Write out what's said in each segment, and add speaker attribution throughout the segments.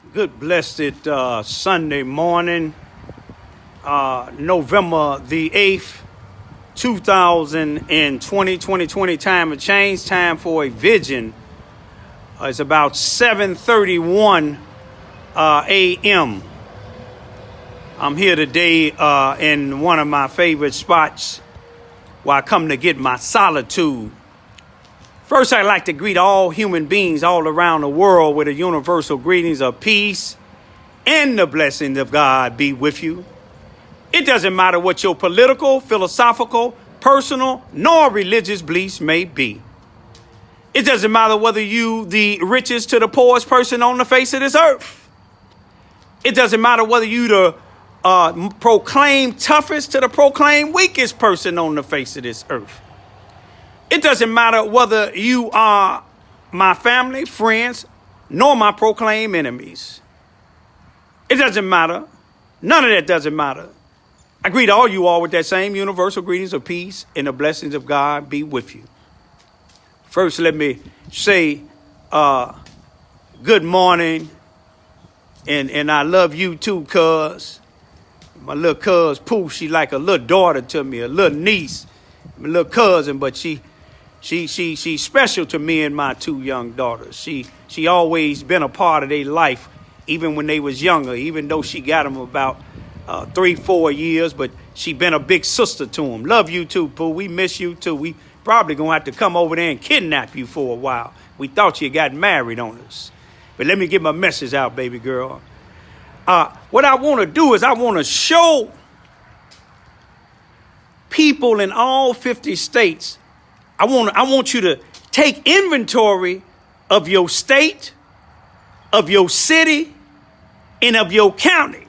Speaker 1: Good blessed Sunday morning, November the 8th, 2020 time of change, time for a vision. It's about 7:31 a.m. I'm here today in one of my favorite spots where I come to get my solitude. First, I'd like to greet all human beings all around the world with a universal greetings of peace and the blessings of God be with you. It doesn't matter what your political, philosophical, personal, nor religious beliefs may be. It doesn't matter whether you the richest to the poorest person on the face of this earth. It doesn't matter whether you the proclaimed toughest to the proclaimed weakest person on the face of this earth. It doesn't matter whether you are my family, friends, nor my proclaimed enemies. It doesn't matter. None of that doesn't matter. I greet all you all with that same universal greetings of peace and the blessings of God be with you. First, let me say good morning. And I love you too, cuz. My little cuz, Pooh, she like a little daughter to me, a little niece, my little cousin, but she's special to me and my two young daughters. She always been a part of their life, even when they was younger, even though she got them about 3-4 years, but she been a big sister to them. Love you too, Pooh. We miss you too. We probably gonna have to come over there and kidnap you for a while. We thought you got married on us. But let me get my message out, baby girl. What I want to do is I want to show people in all 50 states. I want you to take inventory of your state, of your city, and of your county.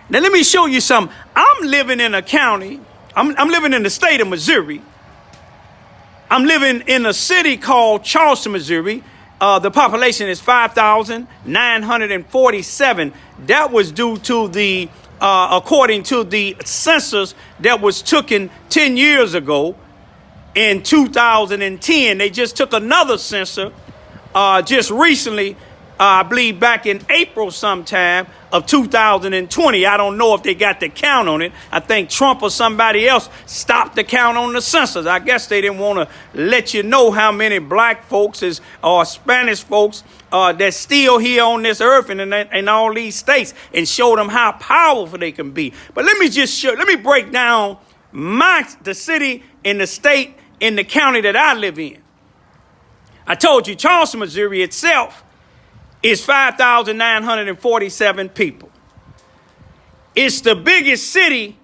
Speaker 1: Now let me show you something. I'm living in a county. I'm living in the state of Missouri. I'm living in a city called Charleston, Missouri. The population is 5,947. That was due to the, according to the census that was taken 10 years ago in 2010. They just took another census just recently, I believe back in April sometime of 2020. I don't know if they got the count on it. I think Trump or somebody else stopped the count on the census. I guess they didn't want to let you know how many black folks or Spanish folks that's still here on this earth and in all these states, and show them how powerful they can be. But let me break down the city and the state and the county that I live in. I told you Charleston, Missouri itself is 5,947 people. It's the biggest city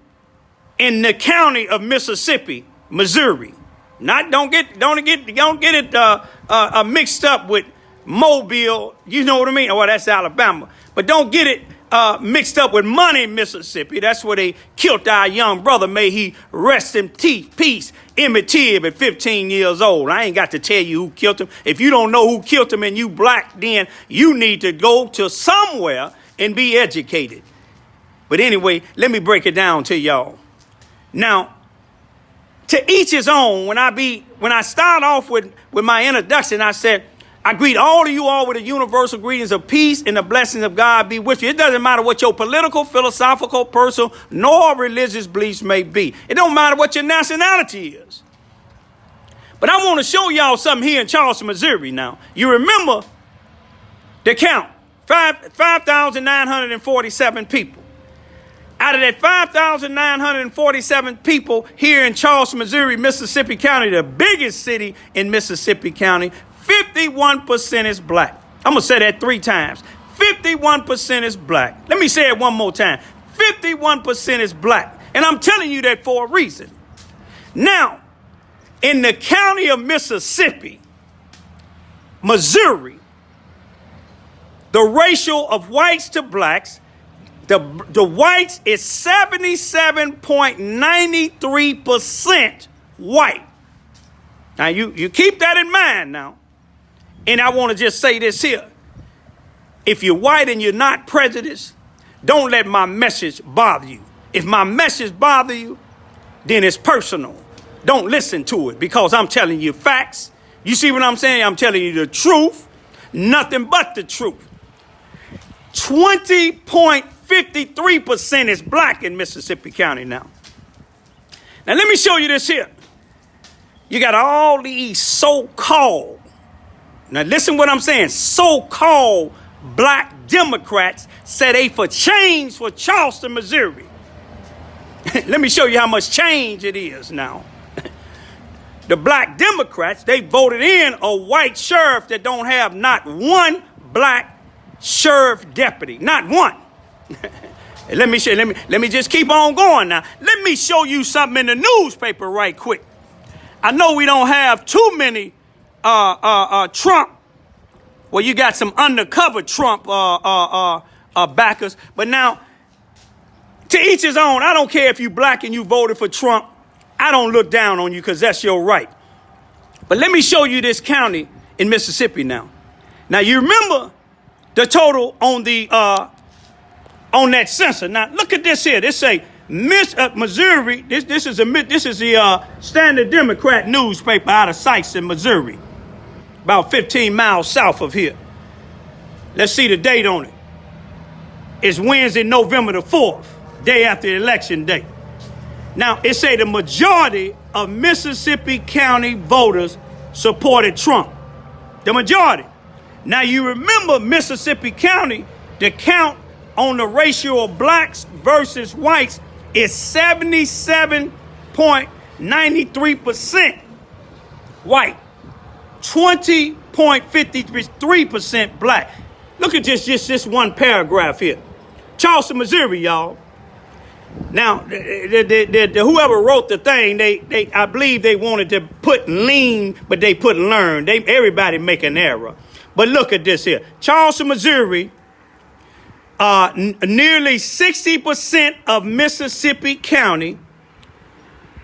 Speaker 1: in the county of Mississippi, Missouri. Don't get it mixed up with Mobile. You know what I mean? Well, that's Alabama. But don't get it mixed up with Money, Mississippi. That's where they killed our young brother. May he rest in peace. Emmett Till at 15 years old. I ain't got to tell you who killed him. If you don't know who killed him and you black, then you need to go to somewhere and be educated. But anyway, let me break it down to y'all. Now, to each his own. When I start off with my introduction, I said, I greet all of you all with the universal greetings of peace and the blessings of God be with you. It doesn't matter what your political, philosophical, personal, nor religious beliefs may be. It don't matter what your nationality is. But I want to show y'all something here in Charleston, Missouri now. You remember the count, 5,947 people. Out of that 5,947 people here in Charleston, Missouri, Mississippi County, the biggest city in Mississippi County, 51% is black. I'm going to say that 3 times. 51% is black. Let me say it one more time. 51% is black. And I'm telling you that for a reason. Now, in the county of Mississippi, Missouri, the ratio of whites to blacks, the whites is 77.93% white. Now, you keep that in mind now. And I want to just say this here. If you're white and you're not prejudiced, don't let my message bother you. If my message bother you, then it's personal. Don't listen to it because I'm telling you facts. You see what I'm saying? I'm telling you the truth, nothing but the truth. 20.53% is black in Mississippi County now. Now, let me show you this here. You got all these so-called, now listen what I'm saying, so-called black Democrats say they for change for Charleston, Missouri. Let me show you how much change it is now. The black Democrats, they voted in a white sheriff that don't have not one black sheriff deputy, not one. Let me just keep on going now. Let me show you something in the newspaper right quick. I know we don't have too many Trump. Well, you got some undercover Trump backers, but now to each his own. I don't care if you black and you voted for Trump. I don't look down on you because that's your right. But let me show you this county in Mississippi now. Now you remember the total on the on that census. Now look at this here. This say Missouri. This is the Standard Democrat newspaper out of Sykes in Missouri, about 15 miles south of here. Let's see the date on it. It's Wednesday, November the 4th, day after election day. Now, it say the majority of Mississippi County voters supported Trump. The majority. Now, you remember Mississippi County, the count on the ratio of blacks versus whites is 77.93% white, 20.53% black. Look at just this one paragraph here. Charleston, Missouri, y'all. Now, whoever wrote the thing, I believe they wanted to put lean, but they put learn. Everybody make an error. But look at this here. Charleston, Missouri, nearly 60% of Mississippi County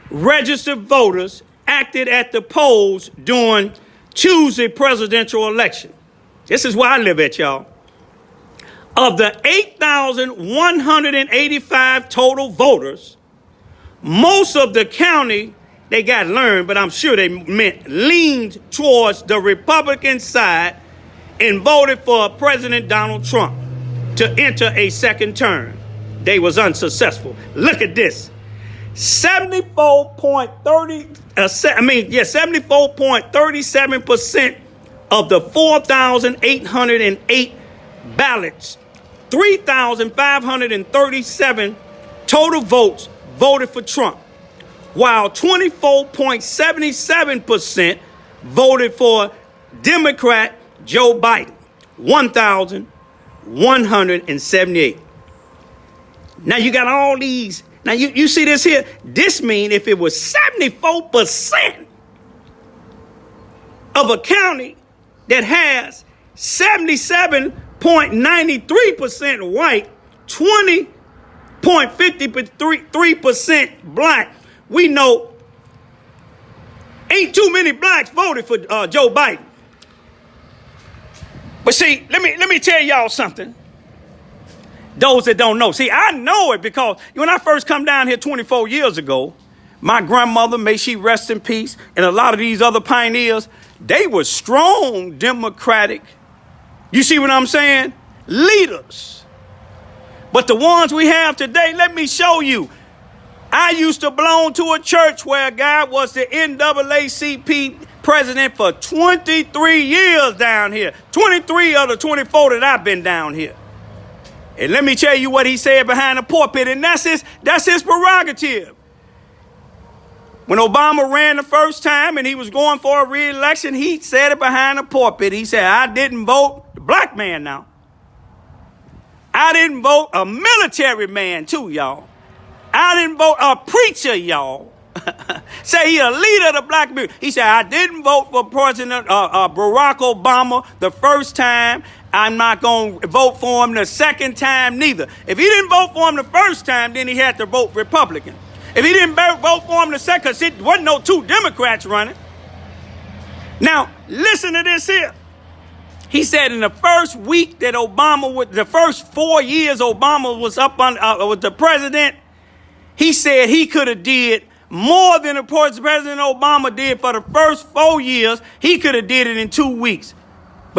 Speaker 1: registered voters acted at the polls during Tuesday presidential election. This is where I live at, y'all. Of the 8,185 total voters, most of the county, they got learned, but I'm sure they meant leaned towards the Republican side and voted for President Donald Trump to enter a second term. They was unsuccessful. Look at this. 74.37% of the 4,808 ballots, 3,537 total votes voted for Trump, while 24.77% voted for Democrat Joe Biden, 1,178. Now you got all these. Now you see this here. This means if it was 74% of a county that has 77.93% white, 20.53% black, we know ain't too many blacks voted for Joe Biden. But see, let me tell y'all something. Those that don't know. See, I know it because when I first come down here 24 years ago, my grandmother, may she rest in peace, and a lot of these other pioneers, they were strong Democratic, you see what I'm saying, leaders. But the ones we have today, let me show you. I used to belong to a church where a guy was the NAACP president for 23 years down here. 23 of the 24 that I've been down here. And let me tell you what he said behind the pulpit, and that's his prerogative. When Obama ran the first time and he was going for a re-election, he said it behind the pulpit. He said, I didn't vote, the black man now. I didn't vote, a military man too, y'all. I didn't vote a preacher, y'all. Say he a leader of the black community. He said, I didn't vote for President Barack Obama the first time. I'm not going to vote for him the second time neither. If he didn't vote for him the first time, then he had to vote Republican. If he didn't vote for him the second, because it wasn't no two Democrats running. Now, listen to this here. He said in the first week that the first 4 years Obama was up on was the president, he said he could have did more than President Obama did for the first 4 years. He could have did it in 2 weeks.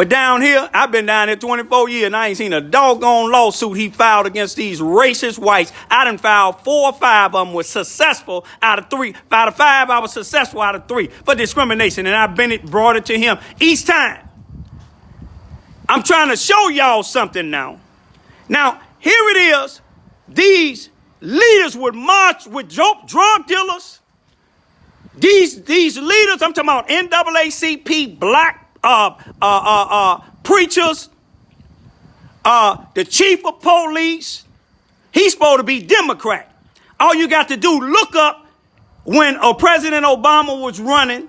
Speaker 1: But down here, I've been down here 24 years and I ain't seen a doggone lawsuit he filed against these racist whites. I done filed 4 or 5 of them was successful out of 3. Out of 5, I was successful out of 3 for discrimination. And I've brought it to him each time. I'm trying to show y'all something now. Now, here it is. These leaders would march with drug dealers. These leaders, I'm talking about NAACP, black preachers, the chief of police. He's supposed to be Democrat. All you got to do, look up when President Obama was running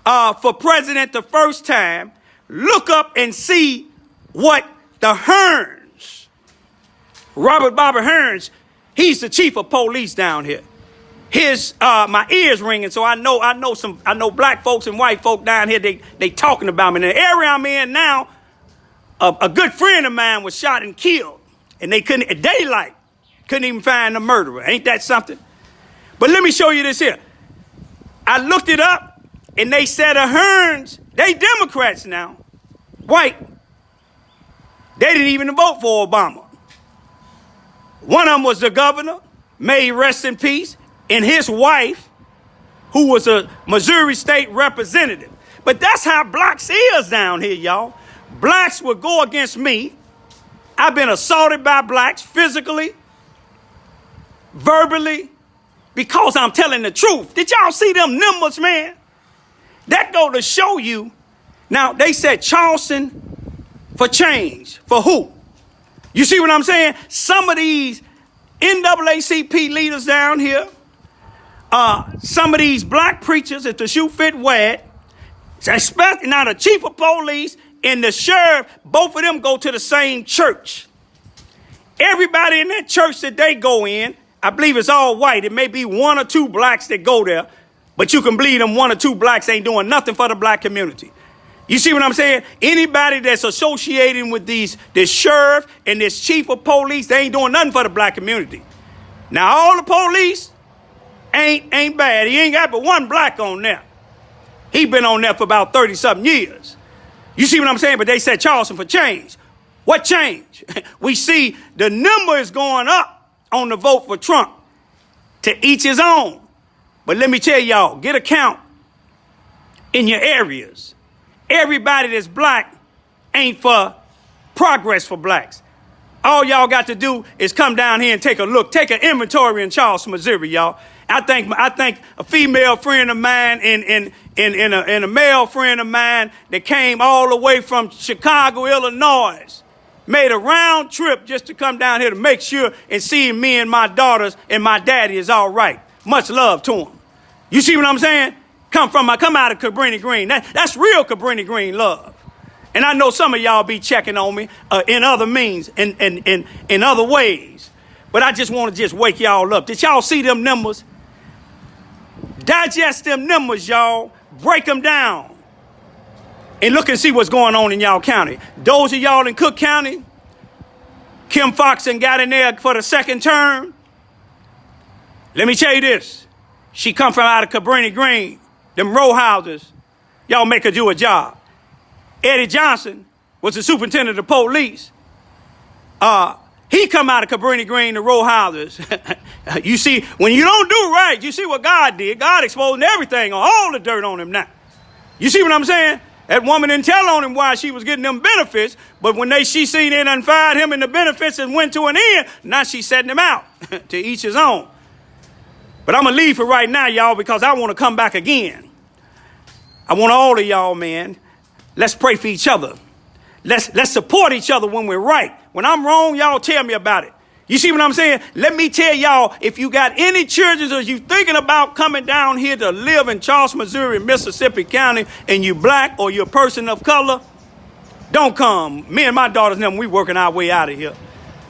Speaker 1: for president the first time. Look up and see what the Hearns, Robert Hearns, he's the chief of police down here. My ears ringing, so I know black folks and white folk down here, they talking about me. In the area I'm in now, a good friend of mine was shot and killed, and they couldn't, at daylight, couldn't even find the murderer. Ain't that something? But let me show you this here. I looked it up, and they said the Hearns, they Democrats now, white. They didn't even vote for Obama. One of them was the governor, may he rest in peace, and his wife, who was a Missouri state representative. But that's how blacks is down here, y'all. Blacks will go against me. I've been assaulted by blacks physically, verbally, because I'm telling the truth. Did y'all see them numbers, man? That go to show you. Now, they said Charleston for change. For who? You see what I'm saying? Some of these NAACP leaders down here, some of these black preachers, if the shoe fit, wear it. Especially now the chief of police and the sheriff, both of them go to the same church. Everybody in that church that they go in, I believe it's all white. It may be 1 or 2 blacks that go there, but you can believe them 1 or 2 blacks ain't doing nothing for the black community. You see what I'm saying? Anybody that's associating with this sheriff and this chief of police, they ain't doing nothing for the black community. Now all the police ain't bad. He ain't got but 1 black on there. He been on there for about 30-something years. You see what I'm saying? But they said Charleston for change. What change? We see the number is going up on the vote for Trump. To each his own. But let me tell y'all, get a count in your areas. Everybody that's black ain't for progress for blacks. All y'all got to do is come down here and take a look. Take an inventory in Charleston, Missouri, y'all. I think a female friend of mine and a male friend of mine that came all the way from Chicago, Illinois, made a round trip just to come down here to make sure and see me and my daughters and my daddy is all right. Much love to him. You see what I'm saying? Come out of Cabrini Green. That's real Cabrini Green love. And I know some of y'all be checking on me in other means, in other ways. But I just want to just wake y'all up. Did y'all see them numbers? Digest them numbers, y'all. Break them down. And look and see what's going on in y'all county. Those of y'all in Cook County, Kim Foxx got in there for the 2nd term. Let me tell you this. She come from out of Cabrini Green. Them row houses, y'all make her do a job. Eddie Johnson was the superintendent of police. He come out of Cabrini Green, the row houses. You see, when you don't do right, you see what God did. God exposing everything, all the dirt on him now. You see what I'm saying? That woman didn't tell on him why she was getting them benefits, but when she seen it and fired him in the benefits and went to an end, now she's setting him out to each his own. But I'm going to leave for right now, y'all, because I want to come back again. I want all of y'all, man, let's pray for each other. Let's support each other when we're right. When I'm wrong, y'all tell me about it. You see what I'm saying? Let me tell y'all, if you got any children or you thinking about coming down here to live in Charleston, Missouri, Mississippi County, and you black or you're a person of color, don't come. Me and my daughters and them, we working our way out of here.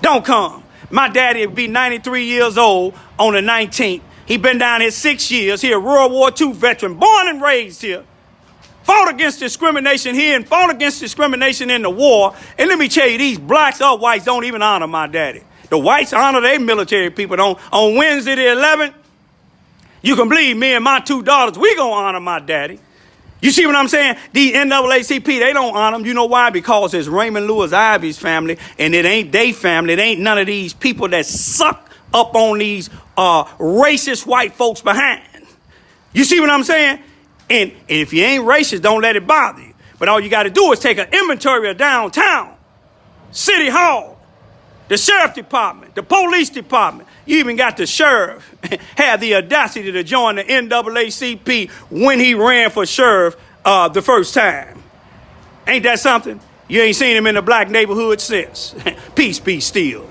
Speaker 1: Don't come. My daddy will be 93 years old on the 19th. He been down here 6 years. He a World War II veteran, born and raised here. Fought against discrimination here and fought against discrimination in the war. And let me tell you, these blacks or whites don't even honor my daddy. The whites honor their military people. On Wednesday the 11th, you can believe me and my 2 daughters, we gonna honor my daddy. You see what I'm saying? The NAACP, they don't honor them. You know why? Because it's Raymond Lewis Ivy's family, and it ain't they family. It ain't none of these people that suck up on these racist white folks behind. You see what I'm saying? And if you ain't racist, don't let it bother you. But all you got to do is take an inventory of downtown, City Hall, the Sheriff Department, the Police Department. You even got the sheriff had the audacity to join the NAACP when he ran for sheriff the first time. Ain't that something? You ain't seen him in the black neighborhood since. Peace be still.